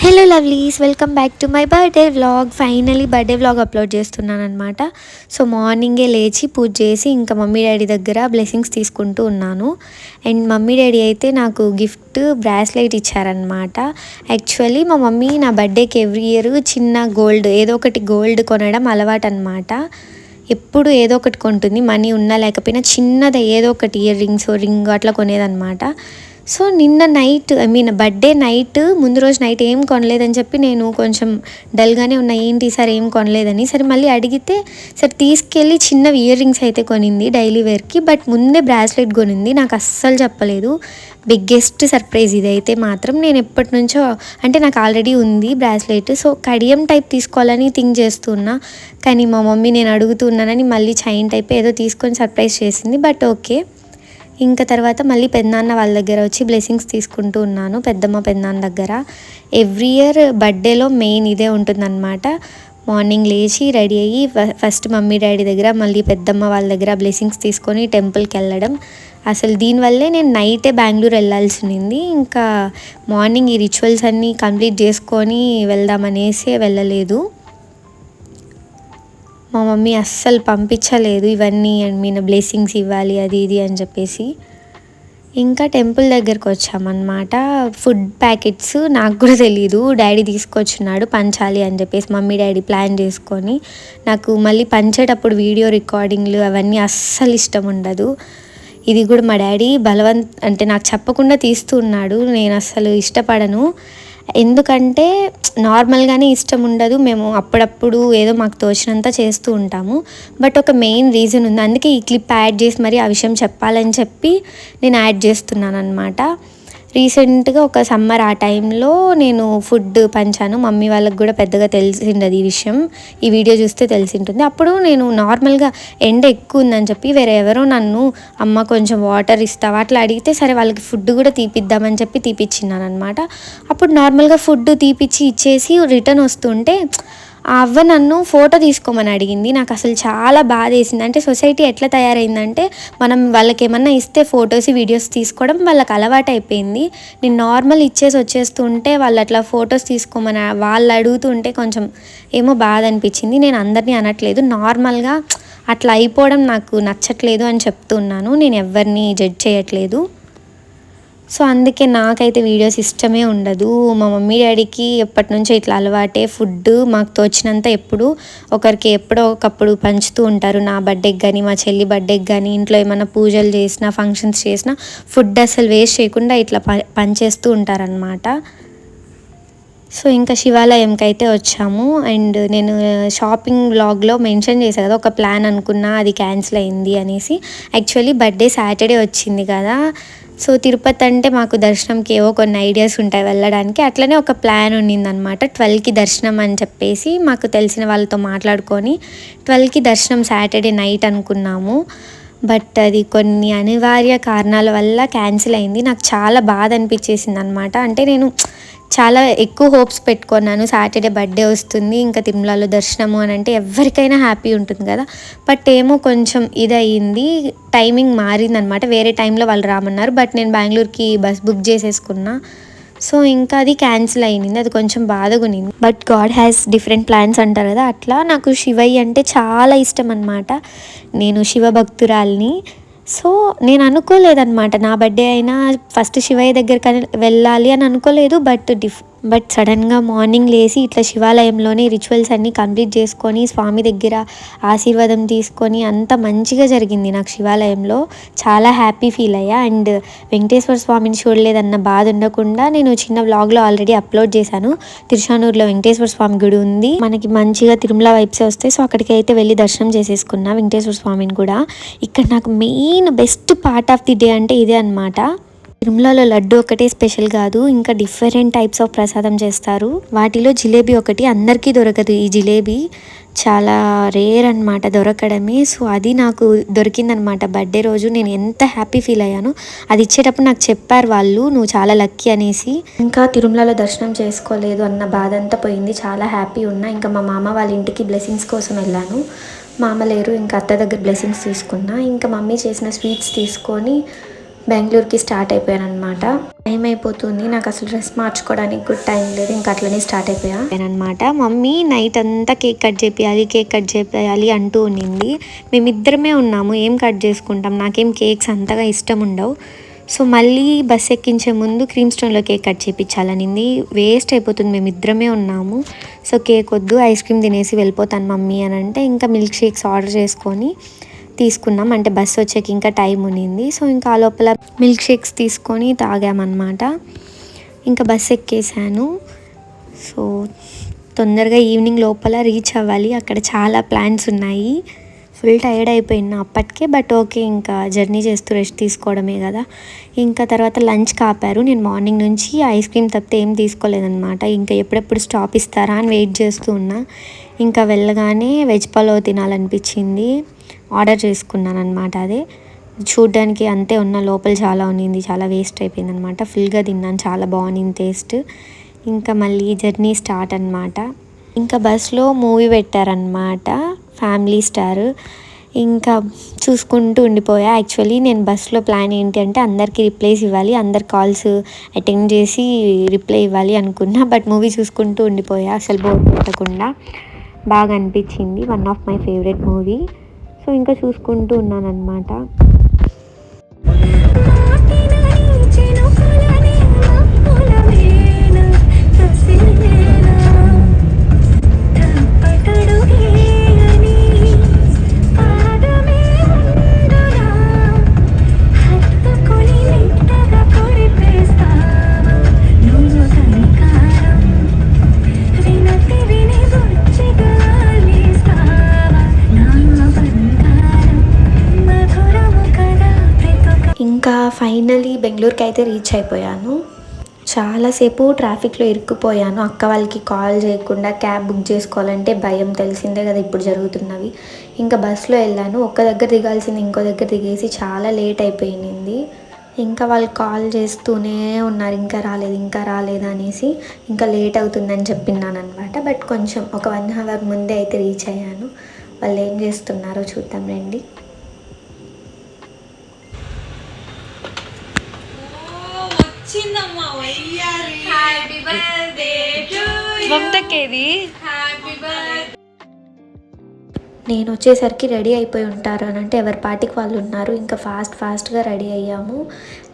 Hello lovelies, welcome back to my birthday vlog. Finally birthday vlog upload చేస్తున్నాను అనమాట. So మార్నింగే లేచి పూజ చేసి ఇంకా మమ్మీ డాడీ దగ్గర బ్లెస్సింగ్స్ తీసుకుంటూ ఉన్నాను. అండ్ మమ్మీ డాడీ అయితే నాకు గిఫ్ట్ బ్రాస్లెట్ ఇచ్చారనమాట. యాక్చువల్లీ మా మమ్మీ నా బర్త్డేకి ఎవ్రీ ఇయర్ చిన్న గోల్డ్ ఏదో ఒకటి గోల్డ్ కొనడం అలవాటు అనమాట. ఎప్పుడు ఏదో ఒకటి కొంటుంది, మనీ ఉన్నా లేకపోయినా చిన్నది ఏదో ఒకటి ఇయర్ రింగ్స్ రింగ్ అట్లా కొనేదన్నమాట. సో నిన్న నైట్ బర్త్డే నైట్ ముందు రోజు నైట్ ఏం కొనలేదని చెప్పి నేను కొంచెం డల్గానే ఉన్నా, ఏంటి సార్ ఏం కొనలేదని. సరే మళ్ళీ అడిగితే సరే తీసుకెళ్ళి చిన్నవి ఇయర్ రింగ్స్ అయితే కొనింది డైలీ వేర్కి, బట్ ముందే బ్రాస్లెట్ కొనింది. నాకు అస్సలు చెప్పలేదు. బిగ్గెస్ట్ సర్ప్రైజ్ ఇదైతే మాత్రం. నేను ఎప్పటి నుంచో అంటే నాకు ఆల్రెడీ ఉంది బ్రాస్లెట్, సో కడియం టైప్ తీసుకోవాలని థింక్ చేస్తున్నా. కానీ మా మమ్మీ నేను అడుగుతున్నానని మళ్ళీ చైన్ టైప్ ఏదో తీసుకొని సర్ప్రైజ్ చేసింది. But okay. ఇంకా తర్వాత మళ్ళీ పెద్దనాన్న వాళ్ళ దగ్గర వచ్చి బ్లెస్సింగ్స్ తీసుకుంటూ ఉన్నాను, పెద్దమ్మ పెద్దనాన్న దగ్గర. ఎవ్రీ ఇయర్ బర్త్డేలో మెయిన్ ఇదే ఉంటుందన్నమాట. మార్నింగ్ లేచి రెడీ అయ్యి ఫస్ట్ మమ్మీ డాడీ దగ్గర, మళ్ళీ పెద్దమ్మ వాళ్ళ దగ్గర బ్లెస్సింగ్స్ తీసుకొని టెంపుల్కి వెళ్ళడం. అసలు దీనివల్లే నేను నైటే బెంగళూరు వెళ్ళాల్సి ఉంది. ఇంకా మార్నింగ్ ఈ రిచువల్స్ అన్నీ కంప్లీట్ చేసుకొని వెళ్దామనేసి వెళ్ళలేదు. మా మమ్మీ అస్సలు పంపించలేదు ఇవన్నీ, బ్లెస్సింగ్స్ ఇవ్వాలి అది ఇది అని చెప్పేసి. ఇంకా టెంపుల్ దగ్గరకు వచ్చామన్నమాట. ఫుడ్ ప్యాకెట్స్ నాకు కూడా తెలీదు, డాడీ తీసుకొచ్చున్నాడు పంచాలి అని చెప్పేసి మమ్మీ డాడీ ప్లాన్ చేసుకొని. నాకు మళ్ళీ పంచేటప్పుడు వీడియో రికార్డింగ్లు అవన్నీ అస్సలు ఇష్టం ఉండదు. ఇది కూడా మా డాడీ అంటే నాకు చెప్పకుండా తీస్తూ ఉన్నాడు. నేను అస్సలు ఇష్టపడను, ఎందుకంటే నార్మల్గానే ఇష్టం ఉండదు. మేము అప్పుడప్పుడు ఏదో మాకు తోచినంత చేస్తూ ఉంటాము. బట్ ఒక మెయిన్ రీజన్ ఉంది, అందుకే ఈ క్లిప్ యాడ్ చేసి మరి ఆ విషయం చెప్పాలని చెప్పి నేను యాడ్ చేస్తున్నాను అనమాట. రీసెంట్గా ఒక సమ్మర్ ఆ టైంలో నేను ఫుడ్ పంచాను. మమ్మీ వాళ్ళకి కూడా పెద్దగా తెలిసిండదు ఈ విషయం, ఈ వీడియో చూస్తే తెలిసింటుంది. అప్పుడు నేను నార్మల్గా ఎండ ఎక్కువ ఉందని చెప్పి వేరే ఎవరో నన్ను అమ్మ కొంచెం వాటర్ ఇస్తావా అట్లా అడిగితే సరే వాళ్ళకి ఫుడ్ కూడా తీపిద్దామని చెప్పి తీపిచ్చినాను అనమాట. అప్పుడు నార్మల్గా ఫుడ్ తీపిచ్చి ఇచ్చేసి రిటర్న్ వస్తుంటే ఆ అవ్వ నన్ను ఫోటో తీసుకోమని అడిగింది. నాకు అసలు చాలా బాధ వేసింది. అంటే సొసైటీ ఎట్లా తయారైందంటే మనం వాళ్ళకి ఏమన్నా ఇస్తే ఫొటోస్ వీడియోస్ తీసుకోవడం వాళ్ళకి అలవాటు అయిపోయింది. నేను నార్మల్ ఇచ్చేసి వచ్చేస్తుంటే వాళ్ళు అట్లా ఫొటోస్ తీసుకోమని వాళ్ళు అడుగుతుంటే కొంచెం ఏమో బాధ అనిపించింది. నేను అందరినీ అనట్లేదు, నార్మల్గా అట్లా అయిపోవడం నాకు నచ్చట్లేదు అని చెప్తున్నాను. నేను ఎవరిని జడ్జ్ చేయట్లేదు. సో అందుకే నాకైతే వీడియోస్ ఇష్టమే ఉండదు. మా మమ్మీ డాడీకి ఎప్పటి నుంచో ఇట్లా అలవాటే. ఫుడ్ మాకు తోచినంత ఎప్పుడు ఒకరికి ఎప్పుడో ఒకప్పుడు పంచుతూ ఉంటారు. నా బర్త్డేకి కానీ మా చెల్లి బర్త్డేకి కానీ ఇంట్లో ఏమైనా పూజలు చేసినా ఫంక్షన్స్ చేసినా ఫుడ్ అసలు వేస్ట్ చేయకుండా ఇట్లా పంచేస్తూ ఉంటారనమాట. సో ఇంకా శివాలయంకి అయితే వచ్చాము. అండ్ నేను షాపింగ్ వ్లాగ్లో మెన్షన్ చేశాను కదా, ఒక ప్లాన్ అనుకున్నా అది క్యాన్సిల్ అయింది అనేసి. యాక్చువల్లీ బర్త్డే సాటర్డే వచ్చింది కదా, సో తిరుపతి అంటే మాకు దర్శనంకి ఏవో కొన్ని ఐడియాస్ ఉంటాయి వెళ్ళడానికి. అట్లనే ఒక ప్లాన్ ఉన్నిందనమాట. 12కి దర్శనం అని చెప్పేసి మాకు తెలిసిన వాళ్ళతో మాట్లాడుకొని 12కి దర్శనం సాటర్డే నైట్ అనుకున్నాము. బట్ అది కొన్ని అనివార్య కారణాల వల్ల క్యాన్సిల్ అయింది. నాకు చాలా బాధ అనిపించేసింది అనమాట. అంటే నేను చాలా ఎక్కువ హోప్స్ పెట్టుకున్నాను, సాటర్డే బర్త్డే వస్తుంది ఇంకా తిరుమలలో దర్శనము అని అంటే ఎవరికైనా హ్యాపీ ఉంటుంది కదా. బట్ ఏమో కొంచెం ఇది అయ్యింది, టైమింగ్ మారిందనమాట. వేరే టైంలో వాళ్ళు రామన్నారు, బట్ నేను బెంగళూరుకి బస్ బుక్ చేసేసుకున్నా. సో ఇంకా అది క్యాన్సిల్ అయింది, అది కొంచెం బాధగా ఉన్నింది. But God has different plans అంటారు కదా, అట్లా నాకు శివయ్య అంటే చాలా ఇష్టం అనమాట. నేను శివ భక్తురాల్ని. సో నేను అనుకోలేదన్నమాట నా బర్త్డే అయినా ఫస్ట్ శివయ్య దగ్గరికి వెళ్ళాలి అని అనుకోలేదు. బట్ సడన్గా మార్నింగ్ లేచి ఇట్లా శివాలయంలోనే రిచువల్స్ అన్నీ కంప్లీట్ చేసుకొని స్వామి దగ్గర ఆశీర్వాదం తీసుకొని అంత మంచిగా జరిగింది నాకు శివాలయంలో. చాలా హ్యాపీ ఫీల్ అయ్యా. అండ్ వెంకటేశ్వర స్వామిని చూడలేదన్న బాధ ఉండకుండా నేను చిన్న వ్లాగ్లో ఆల్రెడీ అప్లోడ్ చేశాను. తిరుచానూరులో వెంకటేశ్వర స్వామి గుడి ఉంది, మనకి మంచిగా తిరుమల వైబ్సే వస్తాయి. సో అక్కడికి అయితే వెళ్ళి దర్శనం చేసేసుకున్నా వెంకటేశ్వర స్వామిని కూడా. ఇక్కడ నాకు main best part of the day అంటే ఇదే అనమాట. తిరుమలలో లడ్డు ఒకటే స్పెషల్ కాదు, ఇంకా డిఫరెంట్ టైప్స్ ఆఫ్ ప్రసాదం చేస్తారు. వాటిలో జిలేబీ ఒకటి అందరికీ దొరకదు. ఈ జిలేబీ చాలా రేర్ అనమాట దొరకడమే. సో అది నాకు దొరికిందనమాట బర్త్డే రోజు. నేను ఎంత హ్యాపీ ఫీల్ అయ్యాను. అది ఇచ్చేటప్పుడు నాకు చెప్పారు వాళ్ళు, నువ్వు చాలా లక్కీ అనేసి. ఇంకా తిరుమలలో దర్శనం చేసుకోలేదు అన్న బాధ అంతా పోయింది, చాలా హ్యాపీ ఉన్నా. ఇంకా మా మామ వాళ్ళ ఇంటికి బ్లెస్సింగ్స్ కోసం వెళ్ళాను. మామ లేరు, ఇంకా అత్త దగ్గర బ్లెస్సింగ్స్ తీసుకున్నా. ఇంకా మమ్మీ చేసిన స్వీట్స్ తీసుకొని బెంగళూరుకి స్టార్ట్ అయిపోయాను అనమాట. టైం అయిపోతుంది, నాకు అసలు డ్రెస్ మార్చుకోవడానికి కూడా టైం లేదు, ఇంకా అట్లనే స్టార్ట్ అయిపోయానమాట. మమ్మీ నైట్ అంతా కేక్ కట్ చేయాలి అంటూ ఉన్నింది. మేమిద్దరమే ఉన్నాము, ఏం కట్ చేసుకుంటాం, నాకేం కేక్స్ అంతగా ఇష్టం ఉండవు. సో మళ్ళీ బస్ ఎక్కించే ముందు క్రీమ్ స్టోన్లో కేక్ కట్ చేయించాలనింది. వేస్ట్ అయిపోతుంది, మేమిద్దరమే ఉన్నాము. సో కేక్ వద్దు, ఐస్ క్రీమ్ తినేసి వెళ్ళిపోతాను మమ్మీ అని అంటే ఇంకా మిల్క్ షేక్స్ ఆర్డర్ చేసుకొని తీసుకున్నాం. అంటే బస్సు వచ్చేకి ఇంకా టైం ఉన్నింది. సో ఇంకా ఆ లోపల మిల్క్ షేక్స్ తీసుకొని తాగామన్నమాట. ఇంకా బస్ ఎక్కేసాను. సో తొందరగా ఈవినింగ్ లోపల రీచ్ అవ్వాలి, అక్కడ చాలా ప్లాన్స్ ఉన్నాయి. ఫుల్ టైర్డ్ అయిపోయినా అప్పటికే, బట్ ఓకే, ఇంకా జర్నీ చేస్తూ రెస్ట్ తీసుకోవడమే కదా. ఇంకా తర్వాత లంచ్ కాపారు. నేను మార్నింగ్ నుంచి ఐస్ క్రీమ్ తప్పితే ఏం తీసుకోలేదన్నమాట. ఇంకా ఎప్పుడెప్పుడు స్టాప్ ఇస్తారా అని వెయిట్ చేస్తూ ఉన్నా. ఇంకా వెళ్ళగానే వెజ్ పలావ్ తినాలనిపించింది, ఆర్డర్ చేసుకున్నాను అనమాట. అదే చూడ్డానికి అంతే ఉన్న, లోపల చాలా ఉన్నింది, చాలా వేస్ట్ అయిపోయింది అనమాట. ఫుల్గా తిన్నాను, చాలా బాగుంది టేస్ట్. ఇంకా మళ్ళీ జర్నీ స్టార్ట్ అనమాట. ఇంకా బస్లో మూవీ పెట్టారనమాట, ఫ్యామిలీ స్టార్. ఇంకా చూసుకుంటూ ఉండిపోయా. యాక్చువల్లీ నేను బస్లో ప్లాన్ ఏంటి అంటే అందరికీ రిప్లైస్ ఇవ్వాలి, అందరి కాల్స్ అటెండ్ చేసి రిప్లై ఇవ్వాలి అనుకున్నా. బట్ మూవీ చూసుకుంటూ ఉండిపోయా, అసలు బోర్ పెట్టకుండా. బాగా అనిపించింది, one of my favourite movie. So ఇంకా చూసుకుంటూ ఉన్నాను అనమాట. ఇంకా ఫైనలీ బెంగళూరుకి అయితే రీచ్ అయిపోయాను. చాలాసేపు ట్రాఫిక్లో ఇరుక్కుపోయాను. అక్క వాళ్ళకి కాల్ చేయకుండా క్యాబ్ బుక్ చేసుకోవాలంటే భయం, తెలిసిందే కదా ఇప్పుడు జరుగుతున్నవి. ఇంకా బస్సులో వెళ్ళాను, ఒక్క దగ్గర దిగాల్సింది ఇంకో దగ్గర దిగేసి చాలా లేట్ అయిపోయింది. ఇంకా వాళ్ళు కాల్ చేస్తూనే ఉన్నారు, ఇంకా రాలేదు అనేసి. ఇంకా లేట్ అవుతుందని చెప్పినాను అనమాట. బట్ కొంచెం ఒక 1 hour ముందే అయితే రీచ్ అయ్యాను. వాళ్ళు ఏం చేస్తున్నారో చూద్దాం రండి. నేను వచ్చేసరికి రెడీ అయిపోయి ఉంటారు అని అంటే ఎవరి పార్టీకి వాళ్ళు ఉన్నారు. ఇంకా ఫాస్ట్గా రెడీ అయ్యాము.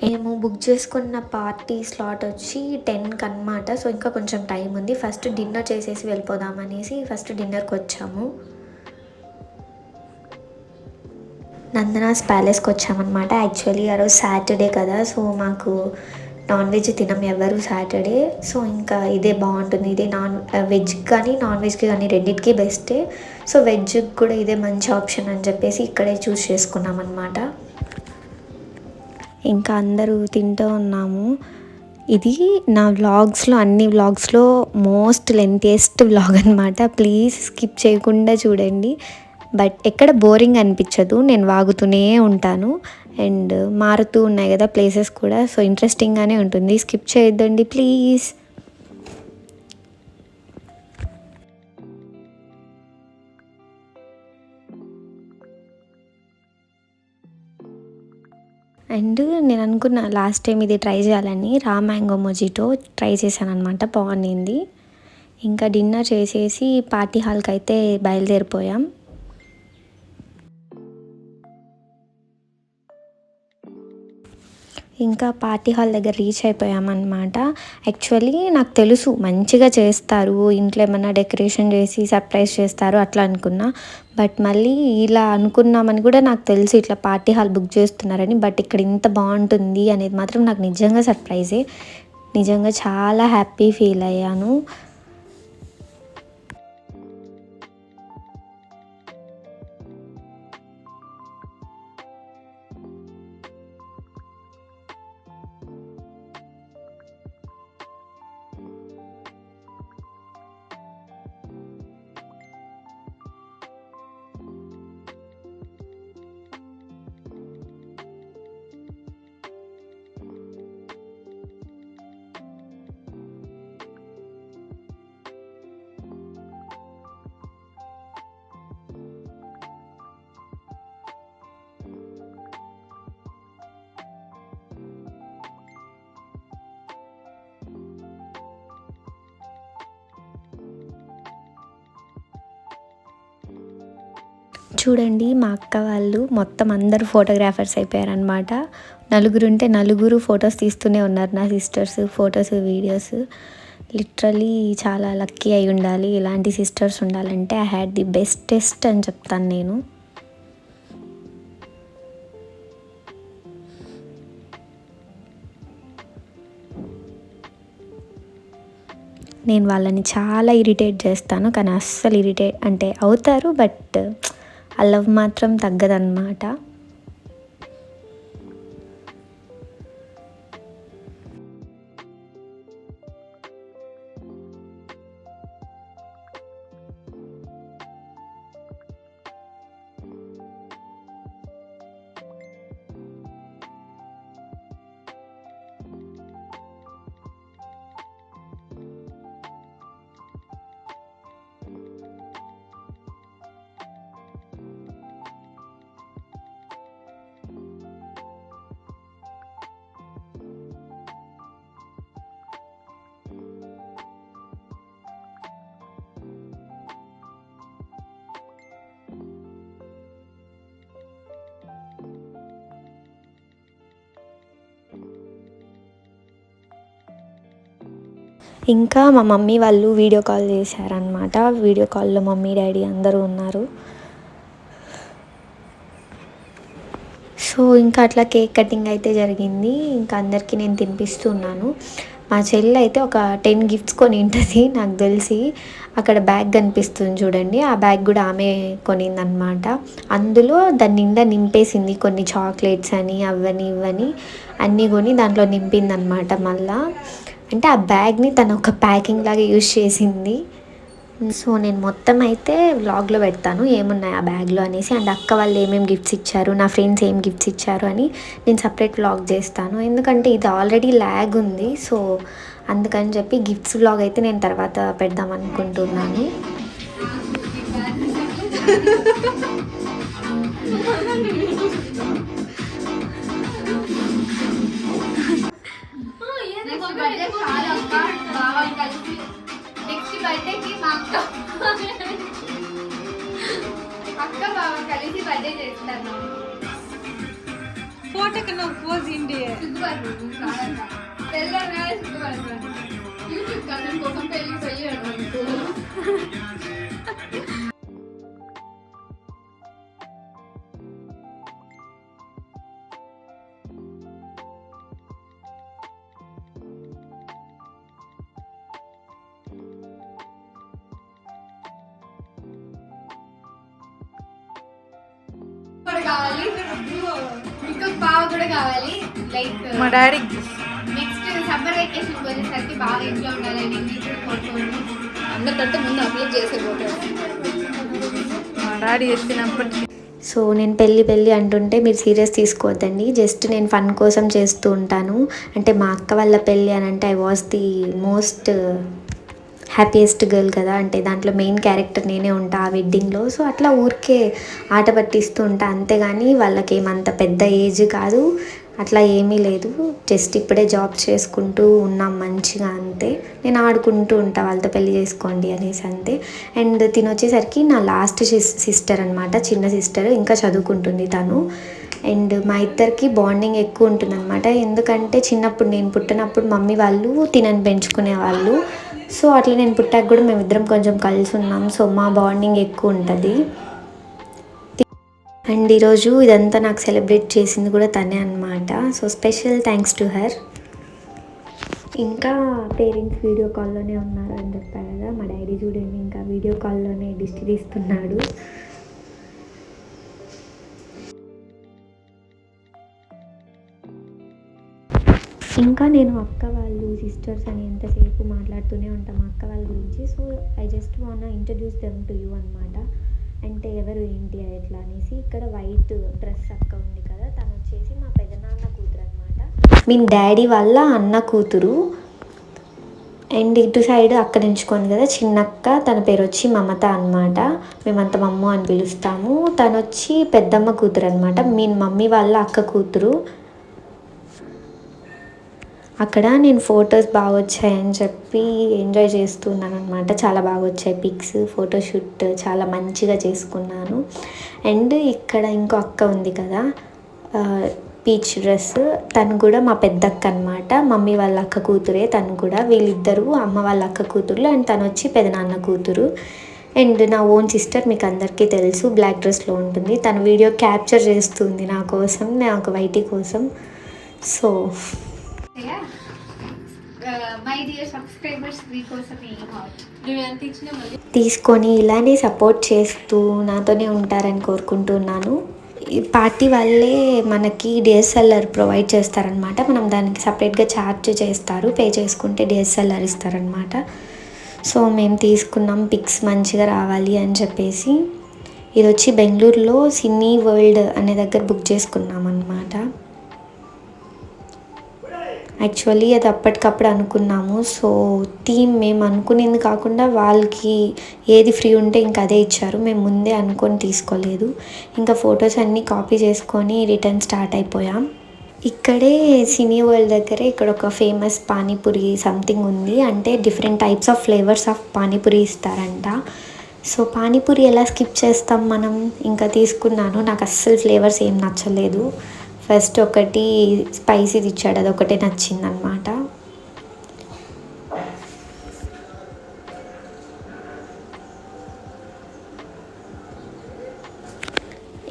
మేము బుక్ చేసుకున్న పార్టీ స్లాట్ వచ్చి 10కి అనమాట. సో ఇంకా కొంచెం టైం ఉంది. ఫస్ట్ డిన్నర్ చేసేసి వెళ్ళిపోదామనేసి ఫస్ట్ డిన్నర్కి వచ్చాము. నందనాస్ ప్యాలెస్కి వచ్చామన్నమాట. యాక్చువల్లీ ఆ రోజు సాటర్డే కదా, సో మాకు నాన్ వెజ్ తినం ఎవరు సాటర్డే. సో ఇంకా ఇదే బాగుంటుంది, ఇదే వెజ్ కానీ నాన్ వెజ్కి కానీ రెండింటికి బెస్టే. సో వెజ్కి కూడా ఇదే మంచి ఆప్షన్ అని చెప్పేసి ఇక్కడే చూస్ చేసుకున్నాం అనమాట. ఇంకా అందరూ తింటూ ఉన్నాము. ఇది నా వ్లాగ్స్లో, అన్ని వ్లాగ్స్లో మోస్ట్ లెంతియెస్ట్ వ్లాగ్ అనమాట. ప్లీజ్ స్కిప్ చేయకుండా చూడండి. బట్ ఎక్కడ బోరింగ్ అనిపించదు, నేను వాగుతూనే ఉంటాను. అండ్ మారుతూ ఉన్నాయి కదా ప్లేసెస్ కూడా, సో ఇంట్రెస్టింగ్గానే ఉంటుంది. స్కిప్ చేయొద్దండి ప్లీజ్. అండ్ నేను అనుకున్న లాస్ట్ టైం ఇది ట్రై చేయాలని, రా మ్యాంగో మొజిటో ట్రై చేశాను అనమాట, బాగుంది. ఇంకా డిన్నర్ చేసేసి పార్టీ హాల్కి అయితే బయలుదేరిపోయాం. ఇంకా పార్టీ హాల్ దగ్గర రీచ్ అయిపోయామన్నమాట. యాక్చువల్లీ నాకు తెలుసు మంచిగా చేస్తారు, ఇంట్లో ఏమన్నా డెకరేషన్ చేసి సర్ప్రైజ్ చేస్తారు అట్లా అనుకున్నా. బట్ మళ్ళీ ఇలా అనుకున్నామని కూడా నాకు తెలుసు, ఇట్లా పార్టీ హాల్ బుక్ చేస్తున్నారని. బట్ ఇక్కడ ఇంత బాగుంటుంది అనేది మాత్రం నాకు నిజంగా సర్ప్రైజే. నిజంగా చాలా హ్యాపీ ఫీల్ అయ్యాను. చూడండి మా అక్క వాళ్ళు మొత్తం అందరూ ఫోటోగ్రాఫర్స్ అయిపోయారనమాట. నలుగురు ఉంటే నలుగురు ఫొటోస్ తీస్తూనే ఉన్నారు. నా సిస్టర్స్ ఫొటోస్ వీడియోస్. లిటరలీ చాలా లక్కీ అయి ఉండాలి. ఇలాంటి సిస్టర్స్ ఉండాలంటే ఐ హ్యాడ్ ది బెస్టెస్ట్ అని చెప్తాను నేను. నేను వాళ్ళని చాలా ఇరిటేట్ చేస్తాను, కానీ అస్సలు ఇరిటేట్ అంటే అవుతారు, బట్ ఆ లవ్ మాత్రం తగ్గదన్నమాట. ఇంకా మా మమ్మీ వాళ్ళు వీడియో కాల్ చేశారనమాట. వీడియో కాల్లో మమ్మీ డాడీ అందరూ ఉన్నారు. సో ఇంకా అట్లా కేక్ కటింగ్ అయితే జరిగింది. ఇంకా అందరికీ నేను తినిపిస్తున్నాను. మా చెల్లి అయితే ఒక 10 గిఫ్ట్స్ కొని ఉంటుంది నాకు తెలిసి. అక్కడ బ్యాగ్ కనిపిస్తుంది చూడండి, ఆ బ్యాగ్ కూడా ఆమె కొనిందనమాట. అందులో దాని నిండా నింపేసింది, కొన్ని చాక్లెట్స్ అని అవని ఇవని అన్నీ కొని దాంట్లో నింపిందనమాట. మళ్ళా అంటే ఆ బ్యాగ్ని తను ఒక ప్యాకింగ్ లాగా యూజ్ చేసింది. సో నేను మొత్తం అయితే వ్లాగ్లో పెడతాను ఏమున్నాయి ఆ బ్యాగ్లో అనేసి, అండ్ అక్క వాళ్ళు ఏమేమి గిఫ్ట్స్ ఇచ్చారు, నా ఫ్రెండ్స్ ఏం గిఫ్ట్స్ ఇచ్చారు అని నేను సపరేట్ వ్లాగ్ చేస్తాను. ఎందుకంటే ఇది ఆల్రెడీ ల్యాగ్ ఉంది, సో అందుకని చెప్పి గిఫ్ట్స్ వ్లాగ్ అయితే నేను తర్వాత పెడదాం అనుకుంటున్నాను. నెక్స్ట్ బర్త్డేకి మా అక్క బావ కలిసి బర్త్డే చేస్తాను. ఫోటోకి నాకు పోజ్ ఇండి యూట్యూబ్ ఛానల్ కోసం పెళ్లి చెయ్యడం. కావాలి, ఇంకొక బావ కూడా కావాలి. లైక్ మా డాడీ నెక్స్ట్ సమ్మర్ వెకేషన్ వచ్చేసరికి బాగా ఇంట్లో ఉండాలని అందరికంటే ముందు అప్లోడ్ చేసేపోతారు మా డాడీ చెప్పినప్పటికీ. సో నేను పెళ్ళి అంటుంటే మీరు సీరియస్ తీసుకోవద్దండి, జస్ట్ నేను ఫన్ కోసం చేస్తూ ఉంటాను. అంటే మా అక్క వాళ్ళ పెళ్ళి అని అంటే I was the most happiest girl కదా, అంటే దాంట్లో మెయిన్ క్యారెక్టర్ నేనే ఉంటా ఆ వెడ్డింగ్లో. సో అట్లా ఊరికే ఆట పట్టిస్తూ ఉంటా అంతేగాని వాళ్ళకి ఏమంత పెద్ద ఏజ్ కాదు, అట్లా ఏమీ లేదు. జస్ట్ ఇప్పుడే జాబ్ చేసుకుంటూ ఉన్నాం మంచిగా, అంతే. నేను ఆడుకుంటూ ఉంటా వాళ్ళతో పెళ్లి చేసుకోండి అనేసి అంతే. అండ్ తినొచ్చేసరికి నా లాస్ట్ సిస్టర్ అనమాట, చిన్న సిస్టర్, ఇంకా చదువుకుంటుంది తను. అండ్ మా ఇద్దరికి బాండింగ్ ఎక్కువ ఉంటుందన్నమాట. ఎందుకంటే చిన్నప్పుడు నేను పుట్టినప్పుడు మమ్మీ వాళ్ళు తినని పెంచుకునే వాళ్ళు. సో అట్లా నేను పుట్టాక కూడా మేమిద్దరం కొంచెం కలిసి ఉన్నాం. సో మా బాండింగ్ ఎక్కువ ఉంటుంది. అండ్ ఈరోజు ఇదంతా నాకు సెలబ్రేట్ చేసింది కూడా తనే అనమాట. So special thanks to her. ఇంకా పేరెంట్స్ వీడియో కాల్లోనే ఉన్నారు అని చెప్పారు కదా, మా డాడీ చూడండి ఇంకా వీడియో కాల్లోనే దిష్టి తీస్తున్నాడు. ఇంకా నేను అక్క వాళ్ళు సిస్టర్స్ అని ఎంతసేపు మాట్లాడుతూనే ఉంటాం మా అక్క వాళ్ళ గురించి. So I just want introduce them to you అనమాట. అంటే ఎవరు ఏంటి ఎట్లా అనేసి. ఇక్కడ వైట్ డ్రెస్ అక్క ఉంది కదా, తను వచ్చేసి మా పెదనాన్న కూతురు అనమాట, మీన్ డాడీ వాళ్ళ అన్న కూతురు. అండ్ ఇటు సైడ్ అక్క నించుకుంది కదా చిన్నక్క, తన పేరు వచ్చి మమత అనమాట. మేమంత మమ్మ అని పిలుస్తాము. తను వచ్చి పెద్దమ్మ కూతురు అనమాట, మీన్ మమ్మీ వాళ్ళ అక్క కూతురు. అక్కడ నేను ఫొటోస్ బాగా వచ్చాయని చెప్పి ఎంజాయ్ చేస్తున్నాను అనమాట. చాలా బాగా వచ్చాయి పిక్స్, ఫోటోషూట్ చాలా మంచిగా చేసుకున్నాను. అండ్ ఇక్కడ ఇంకో అక్క ఉంది కదా, పీచ్ డ్రెస్, తను కూడా మా పెద్దక్క అనమాట. మమ్మీ వాళ్ళ అక్క కూతురే తను కూడా. వీళ్ళిద్దరూ అమ్మ వాళ్ళ అక్క కూతురు అండ్ తను వచ్చి పెదనాన్న కూతురు. అండ్ నా ఓన్ సిస్టర్ మీకు అందరికీ తెలుసు, బ్లాక్ డ్రెస్లో ఉంటుంది. తను వీడియో క్యాప్చర్ చేస్తుంది నా కోసం, నాకు వైటీ కోసం. సో మై డియర్ సబ్స్క్రైబర్స్ మీకోసం ఈ హాట్ నువ్వు ఎంత ఇచ్చినా మళ్ళీ తీసుకొని ఇలానే సపోర్ట్ చేస్తూ నాతోనే ఉంటారని కోరుకుంటున్నాను. ఈ పార్టీ వాళ్ళే మనకి డిఎస్ఎల్ఆర్ ప్రొవైడ్ చేస్తారనమాట. మనం దానికి సపరేట్గా ఛార్జ్ చేస్తారు, పే చేసుకుంటే డిఎస్ఎల్ఆర్ ఇస్తారనమాట. సో మేము తీసుకున్నాం పిక్స్ మంచిగా రావాలి అని చెప్పేసి. ఇది వచ్చి బెంగళూరులో సినీ వరల్డ్ అనే దగ్గర బుక్ చేసుకున్నాం అనమాట. యాక్చువల్లీ అది అప్పటికప్పుడు అనుకున్నాము. సో థీమ్ మేము అనుకునేది కాకుండా వాళ్ళకి ఏది ఫ్రీ ఉంటే ఇంకా అదే ఇచ్చారు. మేము ముందే అనుకొని తీసుకోలేదు. ఇంకా ఫొటోస్ అన్నీ కాపీ చేసుకొని రిటర్న్ స్టార్ట్ అయిపోయాం. ఇక్కడే సినీ వరల్డ్ దగ్గరే ఇక్కడ ఒక ఫేమస్ పానీపూరి సంథింగ్ ఉంది. అంటే different types of flavours of panipuri ఇస్తారంట. సో పానీపూరి ఎలా స్కిప్ చేస్తాం మనం. ఇంకా తీసుకున్నాను. నాకు అస్సలు ఫ్లేవర్స్ ఏం నచ్చలేదు. ఫస్ట్ ఒకటి స్పైసీది ఇచ్చాడు, అది ఒకటే నచ్చింది అనమాట.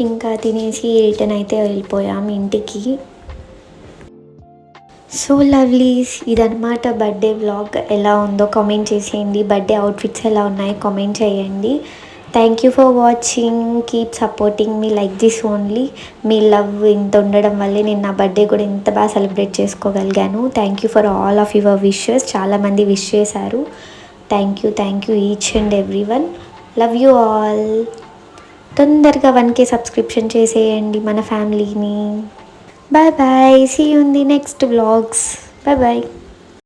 ఇంకా తినేసి రిటర్న్ అయితే వెళ్ళిపోయాం ఇంటికి. సో లవ్లీస్, ఇదనమాట బర్త్డే వ్లాగ్. ఎలా ఉందో కామెంట్ చేసేయండి. బర్త్డే అవుట్ఫిట్స్ ఎలా ఉన్నాయో కామెంట్ చేయండి. Thank you for watching. Keep supporting మీ లైక్ దిస్ ఓన్లీ. మీ లవ్ ఇంత ఉండడం వల్లే నేను నా బర్త్డే కూడా ఇంత బాగా సెలబ్రేట్ చేసుకోగలిగాను. Thank you for all of your wishes. చాలామంది విష్ చేశారు. Thank you each and every one. Love you all. తొందరగా 1K సబ్స్క్రిప్షన్ చేసేయండి మన ఫ్యామిలీని. Bye bye. See you in the next vlogs. Bye bye.